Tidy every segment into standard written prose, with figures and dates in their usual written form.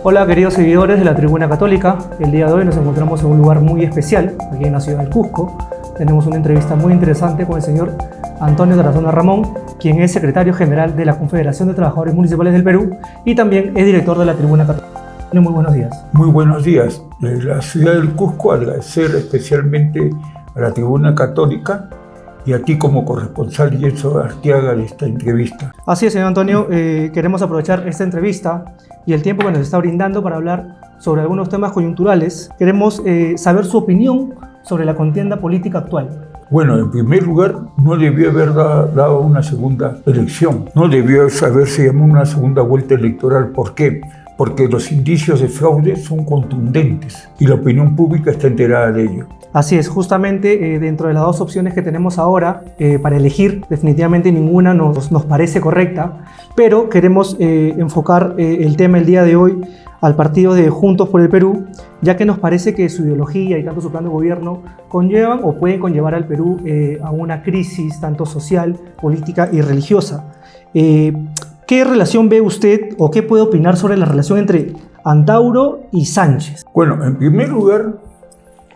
Hola queridos seguidores de la Tribuna Católica, el día de hoy nos encontramos en un lugar muy especial, aquí en la ciudad del Cusco. Tenemos una entrevista muy interesante con el señor Antonio Tarazona Ramón, quien es secretario general de la Confederación de Trabajadores Municipales del Perú y también es director de la Tribuna Católica. Muy buenos días. Muy buenos días. De la ciudad del Cusco, agradecer especialmente a la Tribuna Católica y a ti como corresponsal Yenso Arteaga de esta entrevista. Así es, señor Antonio, queremos aprovechar esta entrevista y el tiempo que nos está brindando para hablar sobre algunos temas coyunturales. Queremos saber su opinión sobre la contienda política actual. Bueno, en primer lugar, no debió haber dado una segunda elección, no debió haberse llamado una segunda vuelta electoral. ¿Por qué? Porque los indicios de fraude son contundentes y la opinión pública está enterada de ello. Así es, justamente dentro de las dos opciones que tenemos ahora para elegir, definitivamente ninguna nos parece correcta, pero queremos enfocar el tema el día de hoy al partido de Juntos por el Perú, ya que nos parece que su ideología y tanto su plan de gobierno conllevan o pueden conllevar al Perú a una crisis tanto social, política y religiosa. ¿Qué relación ve usted o qué puede opinar sobre la relación entre Antauro y Sánchez? Bueno, en primer lugar,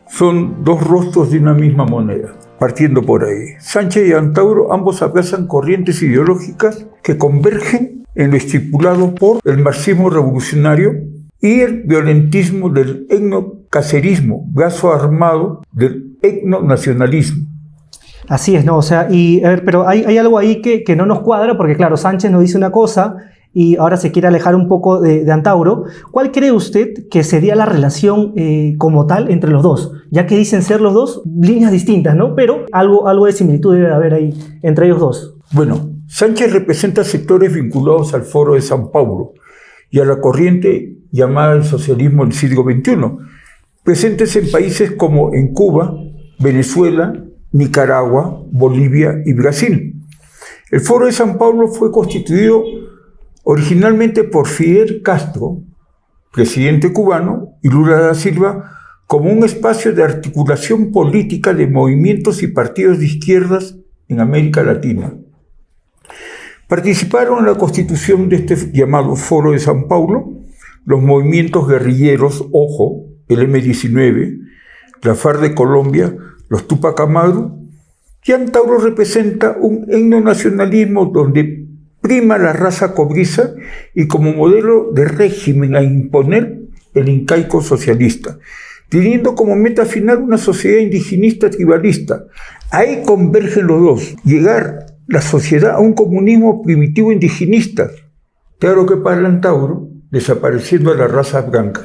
son dos rostros de una misma moneda, partiendo por ahí. Sánchez y Antauro ambos abrazan corrientes ideológicas que convergen en lo estipulado por el marxismo revolucionario y el violentismo del etnocacerismo, brazo armado del etnonacionalismo. Así es, ¿no? O sea, pero hay algo ahí que no nos cuadra, porque claro, Sánchez nos dice una cosa y ahora se quiere alejar un poco de Antauro. ¿Cuál cree usted que sería la relación como tal entre los dos? Ya que dicen ser los dos líneas distintas, ¿no? Pero algo de similitud debe haber ahí entre ellos dos. Bueno, Sánchez representa sectores vinculados al Foro de San Paulo y a la corriente llamada el socialismo del siglo XXI, presentes en países como en Cuba, Venezuela, Nicaragua, Bolivia y Brasil. El Foro de San Paulo fue constituido originalmente por Fidel Castro, presidente cubano, y Lula da Silva, como un espacio de articulación política de movimientos y partidos de izquierdas en América Latina. Participaron en la constitución de este llamado Foro de San Paulo los movimientos guerrilleros, ojo, el M-19, la FARC de Colombia, los Tupac Amaru, y Antauro representa un etnonacionalismo donde prima la raza cobriza y como modelo de régimen a imponer el incaico socialista, teniendo como meta final una sociedad indigenista tribalista. Ahí convergen los dos, llegar la sociedad a un comunismo primitivo indigenista, claro que para el Antauro, desapareciendo a la raza blanca.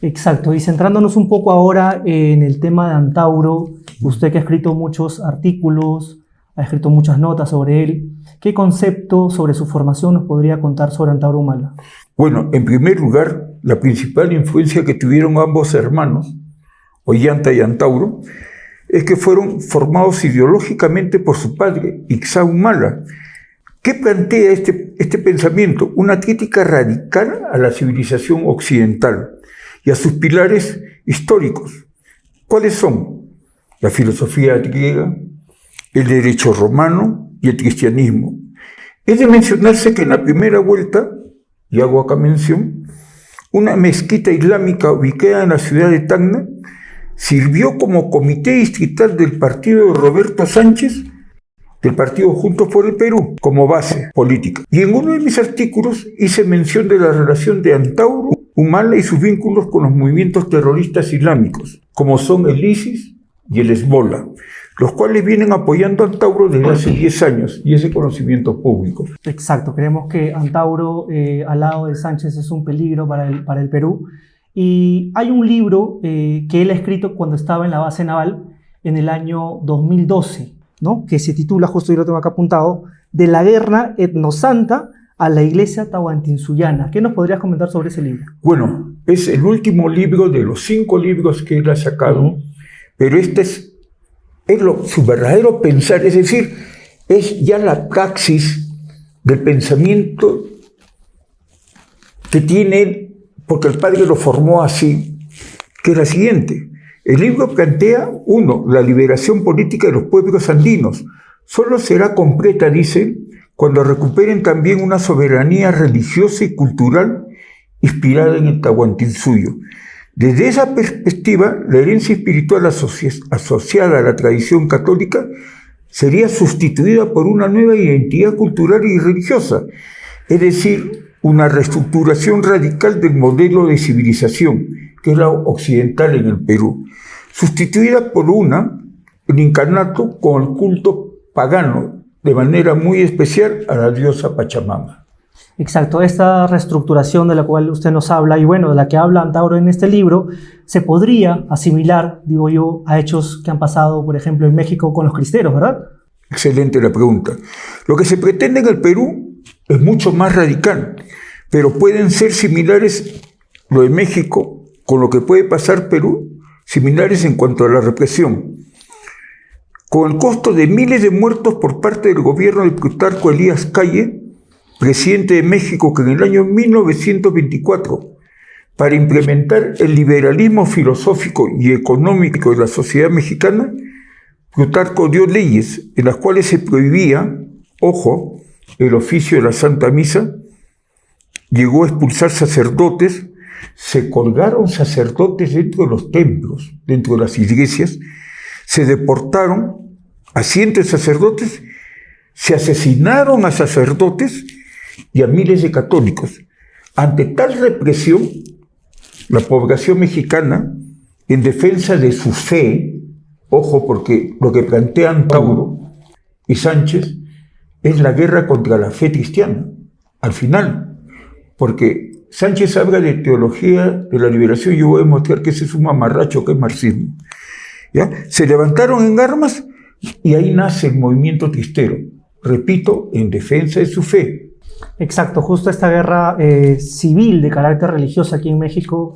Exacto, y centrándonos un poco ahora en el tema de Antauro, usted que ha escrito muchos artículos, ha escrito muchas notas sobre él, ¿qué concepto sobre su formación nos podría contar sobre Antauro Humala? Bueno, en primer lugar, la principal influencia que tuvieron ambos hermanos, Ollanta y Antauro, es que fueron formados ideológicamente por su padre, Ixá Humala. ¿Qué plantea este pensamiento? Una crítica radical a la civilización occidental y a sus pilares históricos. ¿Cuáles son? La filosofía griega, el derecho romano y el cristianismo. Es de mencionarse que en la primera vuelta, y hago acá mención, una mezquita islámica ubicada en la ciudad de Tacna sirvió como comité distrital del partido de Roberto Sánchez, del partido Juntos por el Perú, como base política. Y en uno de mis artículos hice mención de la relación de Antauro Humala y sus vínculos con los movimientos terroristas islámicos, como son el ISIS y el Hezbollah, los cuales vienen apoyando a Antauro desde hace 10 años, y ese conocimiento público. Exacto, creemos que Antauro al lado de Sánchez es un peligro para el Perú. Y hay un libro que él ha escrito cuando estaba en la base naval en el año 2012, ¿no? Que se titula, justo yo lo tengo acá apuntado, De la guerra etnosanta a la iglesia tahuantinsuyana. ¿Qué nos podrías comentar sobre ese libro? Bueno, es el último libro de los 5 libros que él ha sacado, pero este es su verdadero pensar, es decir, es ya la praxis del pensamiento que tiene él, porque el padre lo formó así, que es la siguiente. El libro plantea, 1, la liberación política de los pueblos andinos. Solo será completa, dice, cuando recuperen también una soberanía religiosa y cultural inspirada en el Tahuantinsuyo. Desde esa perspectiva, la herencia espiritual asociada a la tradición católica sería sustituida por una nueva identidad cultural y religiosa, es decir, una reestructuración radical del modelo de civilización, que es la occidental en el Perú, sustituida por el incanato con el culto pagano, de manera muy especial a la diosa Pachamama. Exacto, esta reestructuración de la cual usted nos habla y bueno, de la que habla Antauro en este libro, se podría asimilar, digo yo, a hechos que han pasado, por ejemplo, en México con los cristeros, ¿verdad? Excelente la pregunta. Lo que se pretende en el Perú es mucho más radical, pero pueden ser similares lo de México con lo que puede pasar Perú, similares en cuanto a la represión. Con el costo de miles de muertos por parte del gobierno de Plutarco Elías Calle, presidente de México, que en el año 1924, para implementar el liberalismo filosófico y económico de la sociedad mexicana, Plutarco dio leyes en las cuales se prohibía, ojo, el oficio de la Santa Misa, llegó a expulsar sacerdotes, se colgaron sacerdotes dentro de los templos, dentro de las iglesias, se deportaron a cientos de sacerdotes, se asesinaron a sacerdotes y a miles de católicos. Ante tal represión, la población mexicana, en defensa de su fe, ojo, porque lo que plantean Tauro y Sánchez es la guerra contra la fe cristiana, al final, porque Sánchez habla de teología de la liberación y yo voy a mostrar que ese es un mamarracho, que es marxismo. ¿Ya? Se levantaron en armas y ahí nace el movimiento cristero, repito, en defensa de su fe. Exacto, justo esta guerra civil de carácter religioso aquí en México,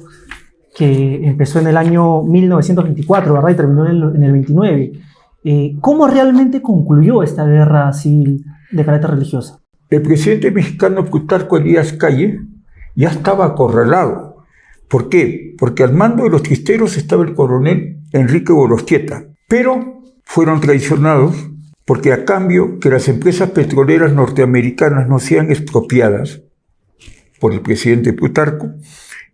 que empezó en el año 1924, ¿verdad? Y terminó en el 29. ¿Cómo realmente concluyó esta guerra civil de carácter religioso? El presidente mexicano Plutarco Elías Calle ya estaba acorralado. ¿Por qué? Porque al mando de los cristeros estaba el coronel Enrique Gorostieta, pero fueron traicionados porque a cambio que las empresas petroleras norteamericanas no sean expropiadas por el presidente Plutarco,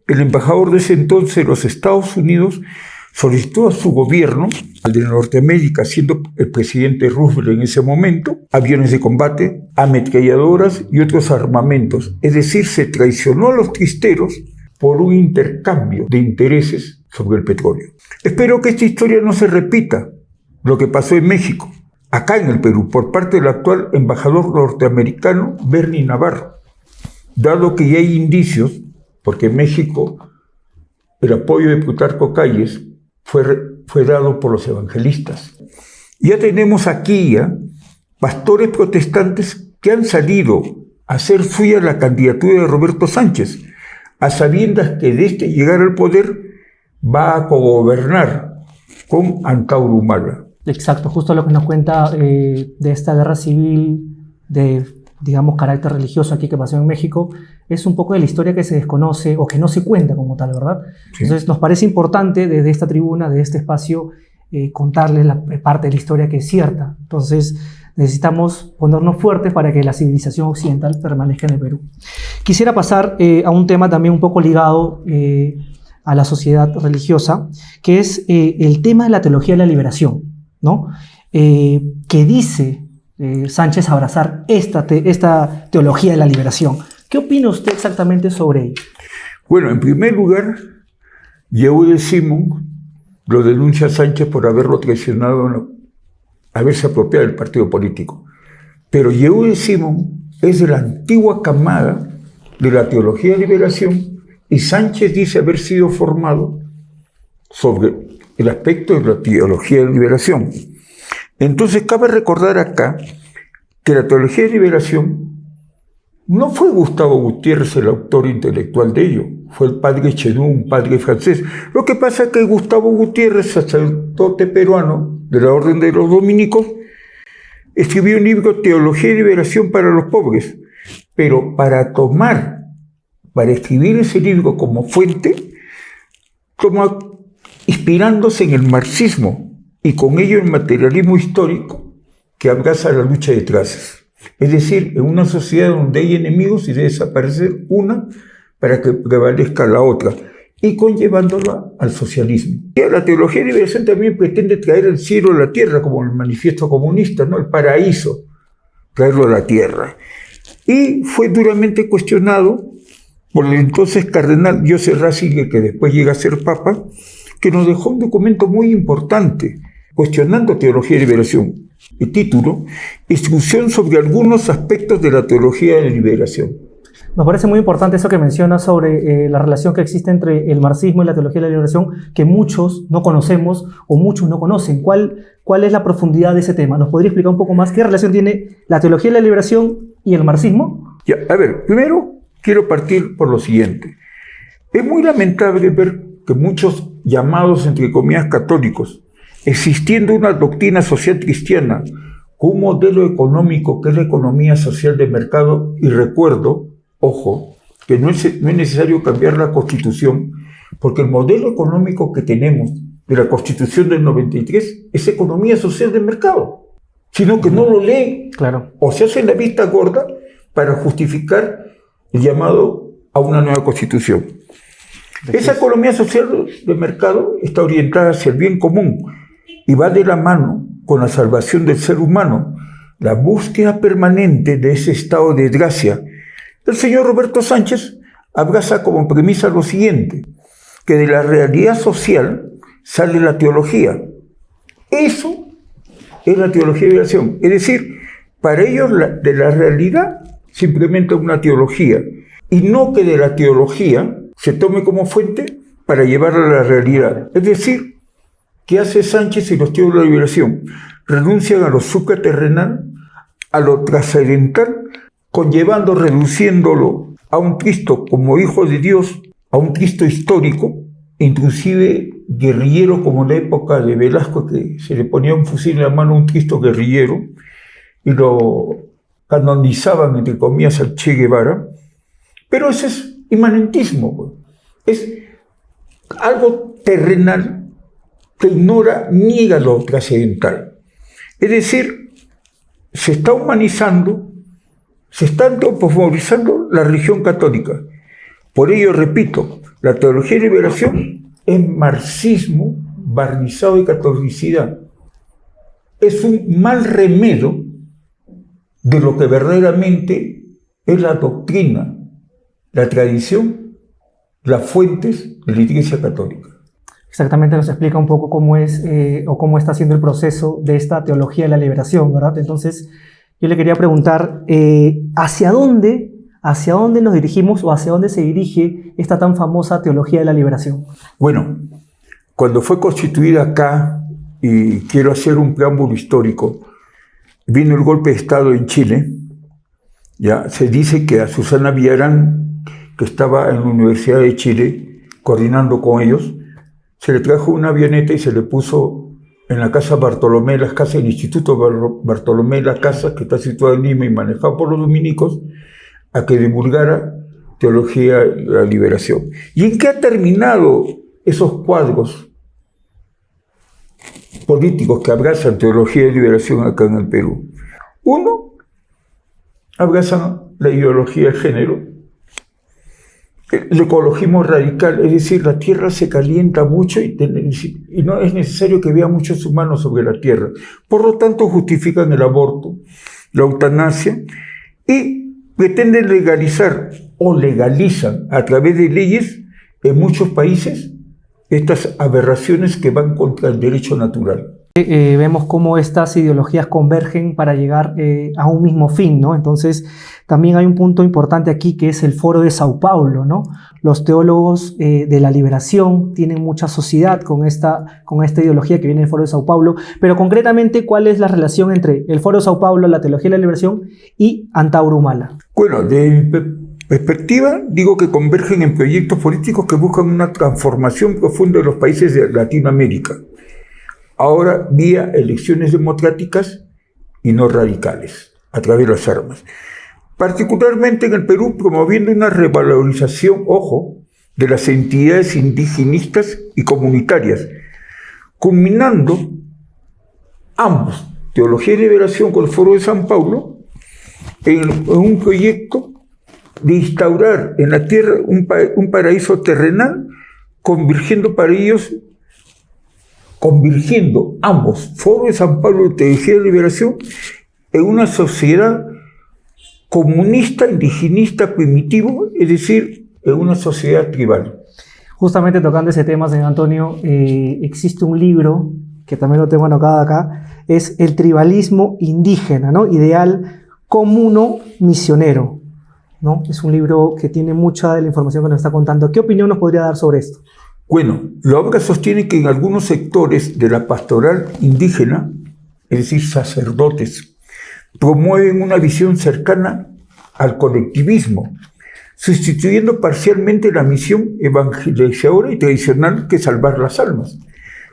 el embajador de ese entonces de los Estados Unidos solicitó a su gobierno, al de Norteamérica, siendo el presidente Roosevelt en ese momento, aviones de combate, ametralladoras y otros armamentos. Es decir, se traicionó a los cristeros por un intercambio de intereses sobre el petróleo. Espero que esta historia no se repita, lo que pasó en México, acá en el Perú, por parte del actual embajador norteamericano Bernie Navarro, dado que ya hay indicios, porque en México el apoyo de Plutarco Calles fue dado por los evangelistas. Ya tenemos aquí pastores protestantes que han salido a hacer suya la candidatura de Roberto Sánchez, a sabiendas que de este llegar al poder va a cogobernar con Antauro Humala. Exacto, justo lo que nos cuenta de esta guerra civil de, digamos, carácter religioso aquí que pasó en México, es un poco de la historia que se desconoce o que no se cuenta como tal, ¿verdad? Sí. Entonces nos parece importante desde esta tribuna, de este espacio, contarles la parte de la historia que es cierta. Entonces necesitamos ponernos fuertes para que la civilización occidental permanezca en el Perú. Quisiera pasar a un tema también un poco ligado a la sociedad religiosa, que es el tema de la teología de la liberación, ¿no? Que dice Sánchez abrazar esta teología de la liberación. ¿Qué opina usted exactamente sobre ello? Bueno, en primer lugar, Yehudi de Simón lo denuncia a Sánchez por haberlo traicionado, haberse apropiado del partido político. Pero Yehudi de Simón es de la antigua camada de la teología de liberación y Sánchez dice haber sido formado sobre el aspecto de la teología de liberación. Entonces cabe recordar acá que la teología de liberación no fue Gustavo Gutiérrez el autor intelectual de ello, fue el padre Chedú, un padre francés. Lo que pasa es que Gustavo Gutiérrez, sacerdote peruano de la Orden de los Dominicos, escribió un libro, Teología y Liberación para los Pobres, pero para escribir ese libro como fuente, inspirándose en el marxismo y con ello el materialismo histórico que abraza la lucha de clases. Es decir, en una sociedad donde hay enemigos y debe desaparecer una para que prevalezca la otra, y conllevándola al socialismo. La teología de liberación también pretende traer el cielo a la tierra, como el manifiesto comunista, ¿no? El paraíso, traerlo a la tierra. Y fue duramente cuestionado por el entonces cardenal Joseph Ratzinger, que después llega a ser papa, que nos dejó un documento muy importante, cuestionando teología de liberación. El título, Instrucción sobre algunos aspectos de la teología de liberación. Nos parece muy importante eso que mencionas sobre la relación que existe entre el marxismo y la teología de la liberación, que muchos no conocemos o muchos no conocen. ¿Cuál es la profundidad de ese tema? ¿Nos podría explicar un poco más qué relación tiene la teología de la liberación y el marxismo? Ya, a ver, primero quiero partir por lo siguiente. Es muy lamentable ver que muchos llamados, entre comillas, católicos, existiendo una doctrina social cristiana con un modelo económico que es la economía social de mercado, y recuerdo, ojo, que no es necesario cambiar la Constitución, porque el modelo económico que tenemos de la Constitución del 93 es economía social de mercado, sino que no lo leen, claro, o se hacen la vista gorda para justificar el llamado a una nueva Constitución. Esa economía social de mercado está orientada hacia el bien común y va de la mano con la salvación del ser humano, la búsqueda permanente de ese estado de gracia. El señor Roberto Sánchez abraza como premisa lo siguiente, que de la realidad social sale la teología. Eso es la teología de liberación. Es decir, para ellos de la realidad se implementa una teología, y no que de la teología se tome como fuente para llevarla a la realidad. Es decir, ¿qué hace Sánchez y los teólogos de la liberación? Renuncian a lo supraterrenal, a lo trascendental, conllevando, reduciéndolo a un Cristo como hijo de Dios, a un Cristo histórico, inclusive guerrillero, como en la época de Velasco, que se le ponía un fusil en la mano a un Cristo guerrillero, y lo canonizaban, entre comillas, al Che Guevara. Pero ese es inmanentismo, es algo terrenal que ignora, niega lo trascendental. Es decir, se está humanizando, se está antropomorfizando la religión católica. Por ello, repito, la teología de liberación es marxismo barnizado de catolicidad. Es un mal remedio de lo que verdaderamente es la doctrina, la tradición, las fuentes de la Iglesia Católica. Exactamente, nos explica un poco cómo es o cómo está siendo el proceso de esta teología de la liberación, ¿verdad? Entonces, yo le quería preguntar, ¿hacia dónde nos dirigimos o hacia dónde se dirige esta tan famosa teología de la liberación? Bueno, cuando fue constituida acá, y quiero hacer un preámbulo histórico, vino el golpe de Estado en Chile. Ya se dice que a Susana Villarán, que estaba en la Universidad de Chile, coordinando con ellos, se le trajo una avioneta y se le puso en la Casa Bartolomé, las casas del Instituto Bartolomé, la casa que está situada en Lima y manejada por los dominicos, a que divulgara teología de la liberación. ¿Y en qué ha terminado esos cuadros políticos que abrazan teología de liberación acá en el Perú? Uno, abrazan la ideología de género, el ecologismo radical, es decir, la tierra se calienta mucho y no es necesario que vea muchos humanos sobre la tierra. Por lo tanto, justifican el aborto, la eutanasia, y pretenden legalizar o legalizan a través de leyes en muchos países estas aberraciones que van contra el derecho natural. Vemos cómo estas ideologías convergen para llegar a un mismo fin, ¿no? Entonces, también hay un punto importante aquí que es el Foro de Sao Paulo, ¿no? Los teólogos de la liberación tienen mucha sociedad con esta ideología que viene del Foro de Sao Paulo, pero concretamente, ¿cuál es la relación entre el Foro de Sao Paulo, la teología de la liberación y Antauro Humala? Bueno, de perspectiva, digo que convergen en proyectos políticos que buscan una transformación profunda de los países de Latinoamérica. Ahora vía elecciones democráticas y no radicales, a través de las armas. Particularmente en el Perú, promoviendo una revalorización, ojo, de las entidades indigenistas y comunitarias, culminando ambos, teología y liberación con el Foro de San Paulo, en un proyecto de instaurar en la tierra un paraíso terrenal, convirtiendo ambos, Foro de San Pablo y Teología de Liberación, en una sociedad comunista, indigenista, primitivo, es decir, en una sociedad tribal. Justamente tocando ese tema, señor Antonio, existe un libro, que también lo tengo anotado acá, es El tribalismo indígena, ¿no? Ideal comuno misionero, ¿no? Es un libro que tiene mucha de la información que nos está contando. ¿Qué opinión nos podría dar sobre esto? Bueno, la obra sostiene que en algunos sectores de la pastoral indígena, es decir, sacerdotes, promueven una visión cercana al colectivismo, sustituyendo parcialmente la misión evangelizadora y tradicional que es salvar las almas,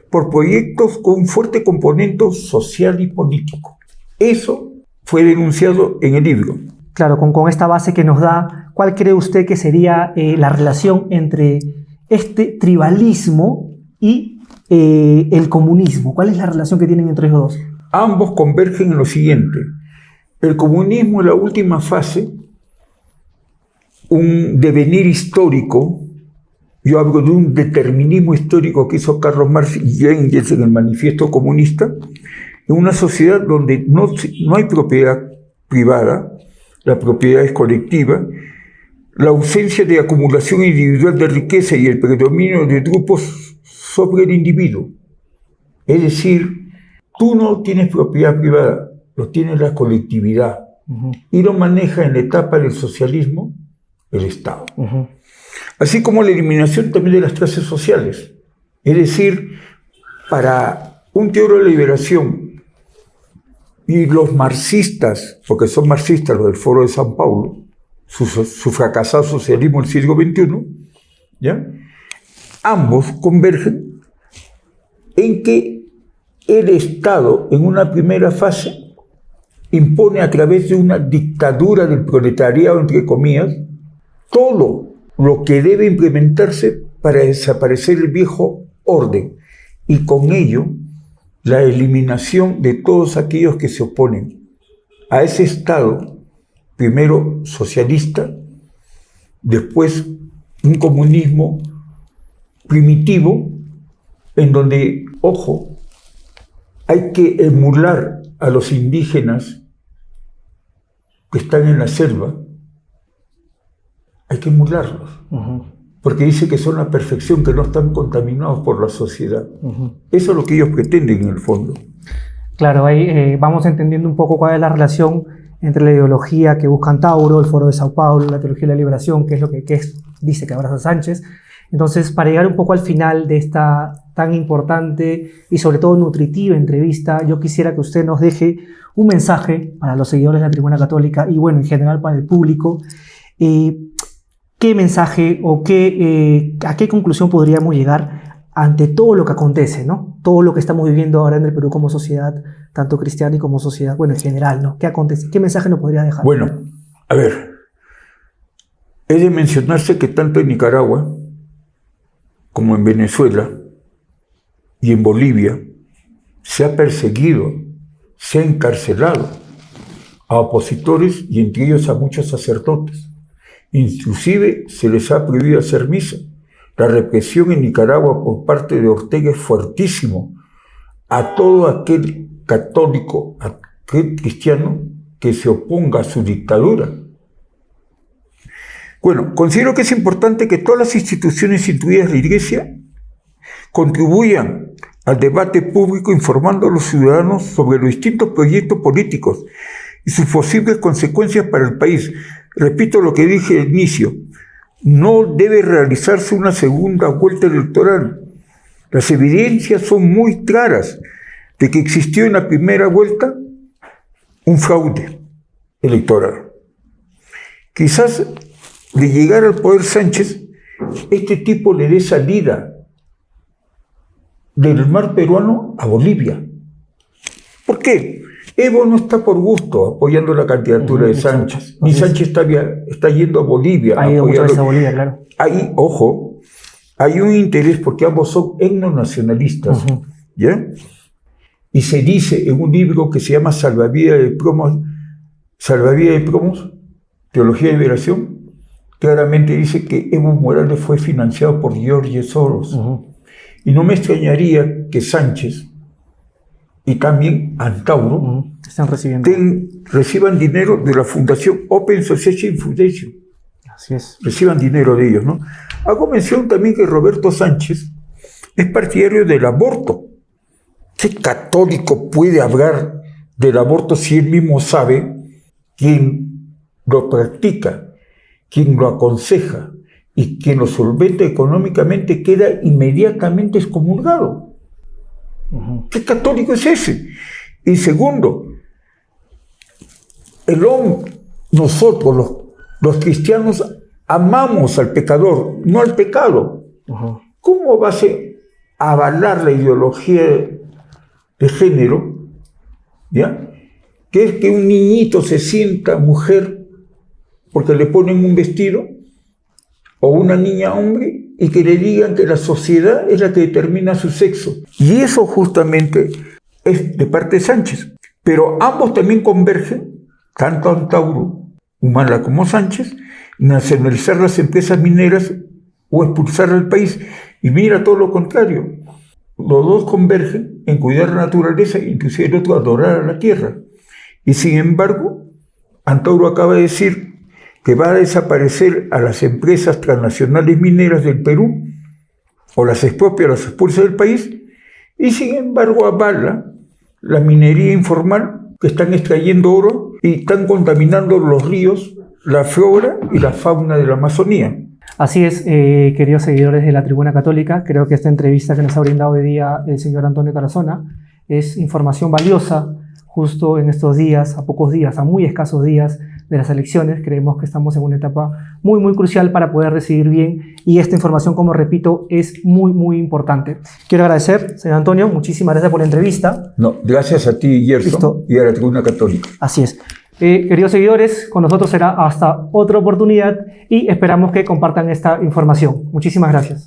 por proyectos con un fuerte componente social y político. Eso fue denunciado en el libro. Claro, con esta base que nos da, ¿cuál cree usted que sería la relación entre este tribalismo y el comunismo? ¿Cuál es la relación que tienen entre ellos dos? Ambos convergen en lo siguiente. El comunismo es la última fase, un devenir histórico. Yo hablo de un determinismo histórico que hizo Karl Marx y Engels en el Manifiesto Comunista, en una sociedad donde no hay propiedad privada, la propiedad es colectiva, la ausencia de acumulación individual de riqueza y el predominio de grupos sobre el individuo. Es decir, tú no tienes propiedad privada, lo tiene la colectividad, y lo maneja en la etapa del socialismo el Estado. Así como la eliminación también de las clases sociales. Es decir, para un teórico de la liberación y los marxistas, porque son marxistas los del Foro de San Pablo, su fracasado socialismo del siglo XXI, ¿ya? Ambos convergen en que el Estado, en una primera fase, impone a través de una dictadura del proletariado, entre comillas, todo lo que debe implementarse para desaparecer el viejo orden, y con ello la eliminación de todos aquellos que se oponen a ese Estado, primero socialista, después un comunismo primitivo, en donde, ojo, hay que emular a los indígenas que están en la selva, hay que emularlos, porque dice que son la perfección, que no están contaminados por la sociedad. Eso es lo que ellos pretenden en el fondo. Claro, ahí vamos entendiendo un poco cuál es la relación entre la ideología que buscan Tauro, el Foro de Sao Paulo, la teología de la liberación, que es lo que dice que abraza Sánchez. Entonces, para llegar un poco al final de esta tan importante y sobre todo nutritiva entrevista, yo quisiera que usted nos deje un mensaje para los seguidores de la Tribuna Católica y, bueno, en general para el público. ¿Qué mensaje o a qué conclusión podríamos llegar ante todo lo que acontece, ¿no? Todo lo que estamos viviendo ahora en el Perú como sociedad, tanto cristiana y como sociedad, bueno, en general, ¿no? ¿Qué acontece? ¿Qué mensaje nos podría dejar? Bueno, a ver, es de mencionarse que tanto en Nicaragua como en Venezuela y en Bolivia se ha perseguido, se ha encarcelado a opositores y entre ellos a muchos sacerdotes. Inclusive se les ha prohibido hacer misa. La represión en Nicaragua por parte de Ortega es fuertísimo a todo aquel católico, a aquel cristiano que se oponga a su dictadura. Bueno, considero que es importante que todas las instituciones incluidas la Iglesia contribuyan al debate público informando a los ciudadanos sobre los distintos proyectos políticos y sus posibles consecuencias para el país. Repito lo que dije al inicio, no debe realizarse una segunda vuelta electoral. Las evidencias son muy claras de que existió en la primera vuelta un fraude electoral. Quizás de llegar al poder Sánchez, este tipo le dé salida del mar peruano a Bolivia. ¿Por qué? Evo no está por gusto apoyando la candidatura de Sánchez, ni Sánchez está yendo a Bolivia. Ha ido muchas veces a Bolivia, claro. Ahí, ojo, hay un interés porque ambos son etnonacionalistas, ¿ya? Y se dice en un libro que se llama Salvavidas de Promos, Teología de Liberación, claramente dice que Evo Morales fue financiado por George Soros. Y no me extrañaría que Sánchez y también Antauro están recibiendo. Reciban dinero de la Fundación Open Society Foundation. Así es. Reciban dinero de ellos, ¿no? Hago mención también que Roberto Sánchez es partidario del aborto. ¿Qué católico puede hablar del aborto si él mismo sabe quién lo practica, quién lo aconseja y quien lo solventa económicamente queda inmediatamente excomulgado? ¿Qué católico es ese? Y segundo, nosotros los cristianos amamos al pecador, no al pecado. ¿Cómo vas a avalar la ideología de género, ¿ya? Que es que un niñito se sienta mujer porque le ponen un vestido, o una niña hombre, y que le digan que la sociedad es la que determina su sexo? Y eso justamente es de parte de Sánchez. Pero ambos también convergen, tanto Antauro, Humala como Sánchez, en nacionalizar las empresas mineras o expulsar al país. Y mira todo lo contrario. Los dos convergen en cuidar la naturaleza, inclusive el otro adorar a la tierra. Y sin embargo, Antauro acaba de decir que va a desaparecer a las empresas transnacionales mineras del Perú, o las expropia, las expulsa del país, y sin embargo avala la minería informal, que están extrayendo oro y están contaminando los ríos, la flora y la fauna de la Amazonía. Así es, queridos seguidores de la Tribuna Católica, creo que esta entrevista que nos ha brindado hoy día el señor Antonio Tarazona es información valiosa justo en estos días, a pocos días, a muy escasos días de las elecciones. Creemos que estamos en una etapa muy, muy crucial para poder decidir bien, y esta información, como repito, es muy, muy importante. Quiero agradecer, señor Antonio, muchísimas gracias por la entrevista. No, gracias a ti, Gerson, Listo. Y a la Tribuna Católica. Así es. Queridos seguidores, con nosotros será hasta otra oportunidad y esperamos que compartan esta información. Muchísimas gracias.